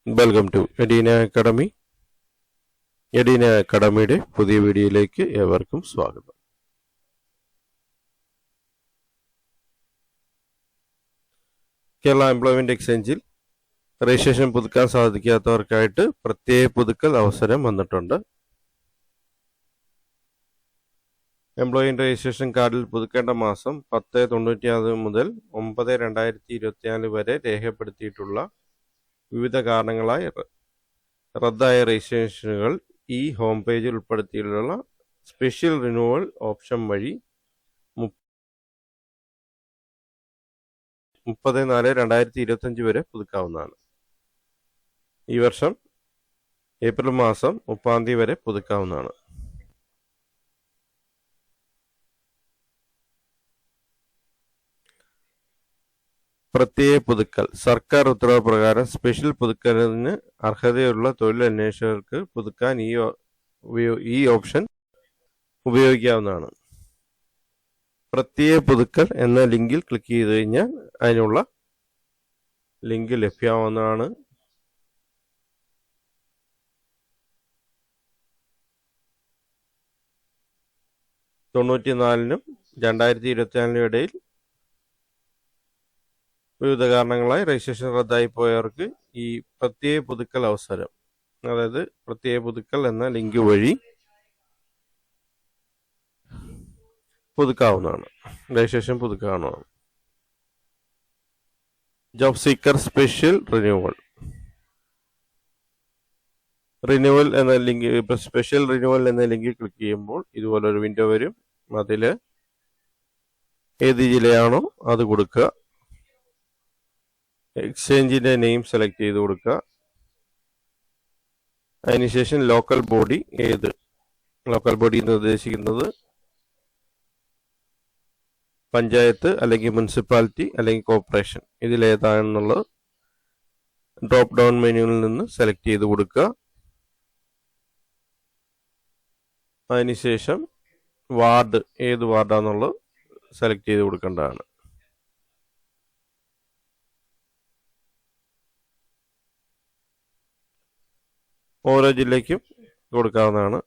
Welcome to Edina Academy. Edina അക്കാഡമിയുടെ പുതിയ വീഡിയോയിലേക്ക് ഏവർക്കും സ്വാഗതം. കേരള എംപ്ലോയ്മെന്റ് എക്സ്ചേഞ്ചിൽ രജിസ്ട്രേഷൻ പുതുക്കാൻ സാധിക്കാത്തവർക്കായിട്ട് പ്രത്യേക പുതുക്കൽ അവസരം വന്നിട്ടുണ്ട്. എംപ്ലോയി രജിസ്ട്രേഷൻ കാർഡിൽ പുതുക്കേണ്ട മാസം 10/96 മുതൽ 9/2024 വരെ രേഖപ്പെടുത്തിയിട്ടുള്ള വിവിധ കാരണങ്ങളായി റദ്ദായ രജിസ്ട്രേഷനുകൾ ഈ ഹോം പേജിൽ ഉൾപ്പെടുത്തിയിട്ടുള്ള സ്പെഷ്യൽ റിന്യൂവൽ ഓപ്ഷൻ വഴി 30/4/2025 വരെ പുതുക്കാവുന്നതാണ്. ഈ വർഷം ഏപ്രിൽ മാസം 30 വരെ പുതുക്കാവുന്നതാണ്. പ്രത്യേക പുതുക്കൽ. സർക്കാർ ഉത്തരവ് പ്രകാരം സ്പെഷ്യൽ പുതുക്കലിന് അർഹതയുള്ള തൊഴിലന്വേഷകർക്ക് പുതുക്കാൻ ഈ ഓപ്ഷൻ ഉപയോഗിക്കാവുന്നതാണ്. പ്രത്യേക പുതുക്കൽ എന്ന ലിങ്കിൽ ക്ലിക്ക് ചെയ്ത് കഴിഞ്ഞാൽ അതിനുള്ള ലിങ്ക് ലഭ്യമാവുന്നതാണ്. തൊണ്ണൂറ്റിനാലിനും 2024 ഇടയിൽ വിവിധ കാരണങ്ങളായി രജിസ്ട്രേഷൻ റദ്ദായി പോയവർക്ക് ഈ പ്രത്യേക പുതുക്കൽ അവസരം, അതായത് പ്രത്യേക പുതുക്കൽ എന്ന ലിങ്ക് വഴി പുതുക്കാവുന്നതാണ്. രജിസ്ട്രേഷൻ പുതുക്കാവുന്നതാണ്. ജോബ് സീക്കർ സ്പെഷ്യൽ റിന്യൂവൽ എന്ന ലിങ്ക്, സ്പെഷ്യൽ റിന്യൂവൽ എന്ന ലിങ്കിൽ ക്ലിക്ക് ചെയ്യുമ്പോൾ ഇതുപോലൊരു വിൻഡോ വരും. അതിൽ ഏത് ജില്ലയാണോ അത് കൊടുക്കുക. എക്സ്ചേഞ്ചിന്റെ നെയിം സെലക്ട് ചെയ്ത് കൊടുക്കുക. അതിനുശേഷം ലോക്കൽ ബോഡി എന്ന് ഉദ്ദേശിക്കുന്നത് പഞ്ചായത്ത് അല്ലെങ്കിൽ മുനിസിപ്പാലിറ്റി അല്ലെങ്കിൽ കോർപ്പറേഷൻ, ഇതിലേതാണെന്നുള്ളത് ഡ്രോപ്പ് ഡൗൺ മെനുവിൽ നിന്ന് സെലക്ട് ചെയ്ത് കൊടുക്കുക. അതിനുശേഷം വാർഡ്, ഏത് വാർഡാന്നുള്ളത് സെലക്ട് ചെയ്ത് കൊടുക്കേണ്ടതാണ്. ഓരോ ജില്ലയ്ക്കും കൊടുക്കാവുന്നതാണ്.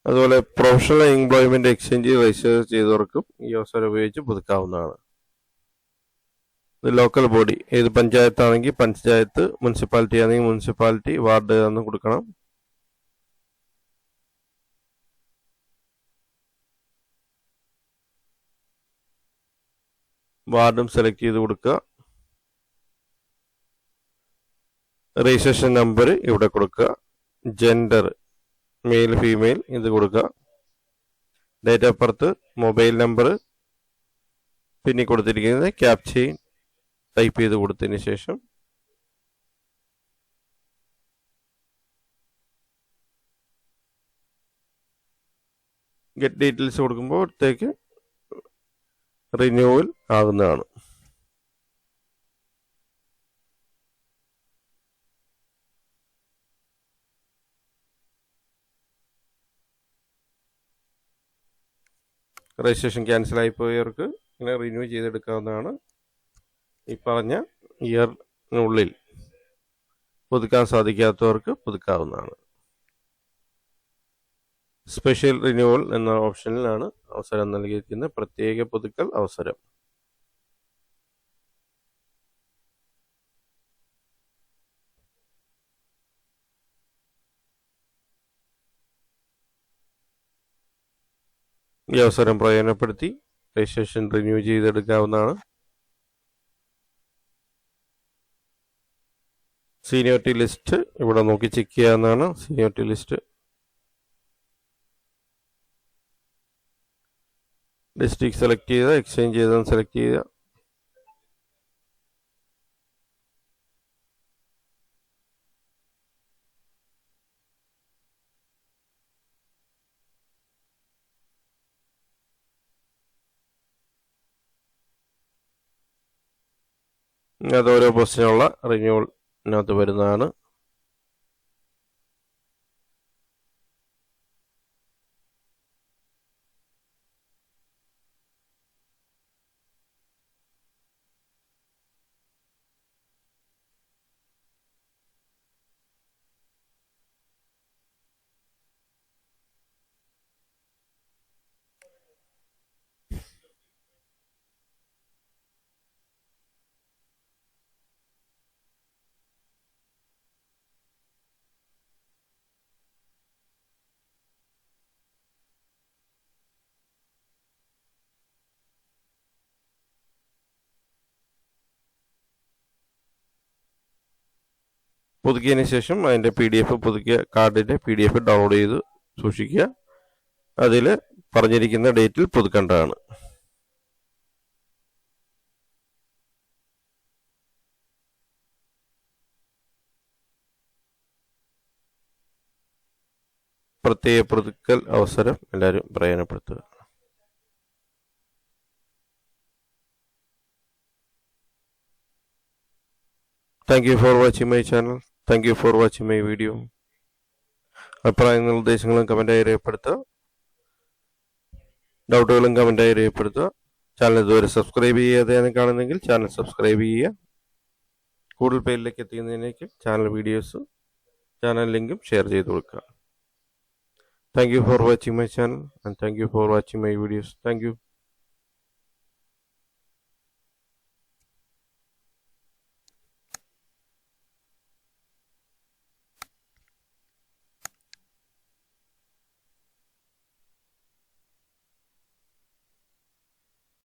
അതുപോലെ പ്രൊഫഷണൽ എംപ്ലോയ്മെന്റ് എക്സ്ചേഞ്ച് രജിസ്റ്റർ ചെയ്തവർക്കും ഈ അവസരം ഉപയോഗിച്ച് പുതുക്കാവുന്നതാണ്. ലോക്കൽ ബോഡി, ഏത് പഞ്ചായത്താണെങ്കിൽ പഞ്ചായത്ത്, മുനിസിപ്പാലിറ്റി ആണെങ്കിൽ മുനിസിപ്പാലിറ്റി, വാർഡ് എന്ന് കൊടുക്കണം. വാർഡും സെലക്ട് ചെയ്ത് കൊടുക്കുക. രജിസ്ട്രേഷൻ നമ്പർ ഇവിടെ കൊടുക്കുക. ജെൻഡർ മെയിൽ ഫീമെയിൽ ഇത് കൊടുക്കുക. Date of birth, mobile number, പിന്നെ കൊടുത്തിരിക്കുന്നത് ക്യാപ്ചയും ടൈപ്പ് ചെയ്ത് കൊടുത്തതിന് ശേഷം ഗെറ്റ് ഡീറ്റെയിൽസ് കൊടുക്കുമ്പോഴത്തേക്ക് റിന്യൂവൽ ആകുന്നതാണ്. രജിസ്ട്രേഷൻ ക്യാൻസൽ ആയി പോയവർക്ക് ഇങ്ങനെ റിന്യൂ ചെയ്തെടുക്കാവുന്നതാണ്. ഈ പറഞ്ഞ ഇയറിനുള്ളിൽ പുതുക്കാൻ സാധിക്കാത്തവർക്ക് പുതുക്കാവുന്നതാണ്. സ്പെഷ്യൽ റിന്യൂവൽ എന്ന ഓപ്ഷനിലാണ് അവസരം നൽകിയിരിക്കുന്ന പ്രത്യേക പുതുക്കൽ അവസരം. ഈ അവസരം പ്രയോജനപ്പെടുത്തി രജിസ്ട്രേഷൻ റിന്യൂ ചെയ്തെടുക്കാവുന്നതാണ്. സീനിയോറിറ്റി ലിസ്റ്റ് ഇവിടെ നോക്കി ചെക്ക് ചെയ്യാവുന്നതാണ്. സീനിയോറിറ്റി ലിസ്റ്റ്, ഡിസ്ട്രിക്ട് സെലക്ട് ചെയ്ത് എക്സ്ചേഞ്ച് ചെയ്തെന്ന് സെലക്ട് ചെയ്യുക. അത് ഓരോ പൊസിഷനുള്ള റിന്യൂവലിനകത്ത് വരുന്നതാണ്. പുതുക്കിയതിന് ശേഷം അതിൻ്റെ പുതുക്കിയ കാർഡിൻ്റെ PDF ഡൗൺലോഡ് ചെയ്ത് സൂക്ഷിക്കുക. അതിൽ പറഞ്ഞിരിക്കുന്ന ഡേറ്റിൽ പുതുക്കേണ്ടതാണ്. പ്രത്യേക പുതുക്കൽ അവസരം എല്ലാവരും പ്രയോജനപ്പെടുത്തുക. Thank you for watching my channel. Thank you for watching my video. അഭിപ്രായങ്ങളും നിർദ്ദേശങ്ങളും കമൻറ്റായി രേഖപ്പെടുത്തുക. ഡൗട്ടുകളും കമൻറ്റായി രേഖപ്പെടുത്തുക. ചാനൽ ഇതുവരെ സബ്സ്ക്രൈബ് ചെയ്യാതെയാണ് കാണുന്നതെങ്കിൽ ചാനൽ സബ്സ്ക്രൈബ് ചെയ്യുക. കൂടുതൽ പേരിലേക്ക് എത്തിക്കുന്നതിനേക്ക് ചാനൽ ലിങ്കും ഷെയർ ചെയ്ത് കൊടുക്കുക. Thank you for watching my channel and thank you for watching my videos. Thank you.